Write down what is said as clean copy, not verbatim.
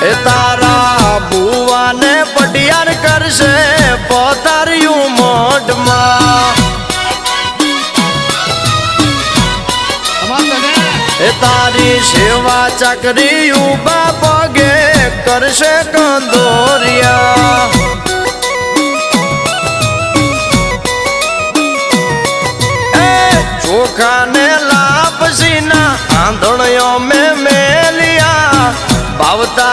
એ તારા ભુવાને પટિયાર કરશે પોતાર્યું મોઢમાં એ તારી સેવા ચાકરી ઉભા પગે કરશે કંદો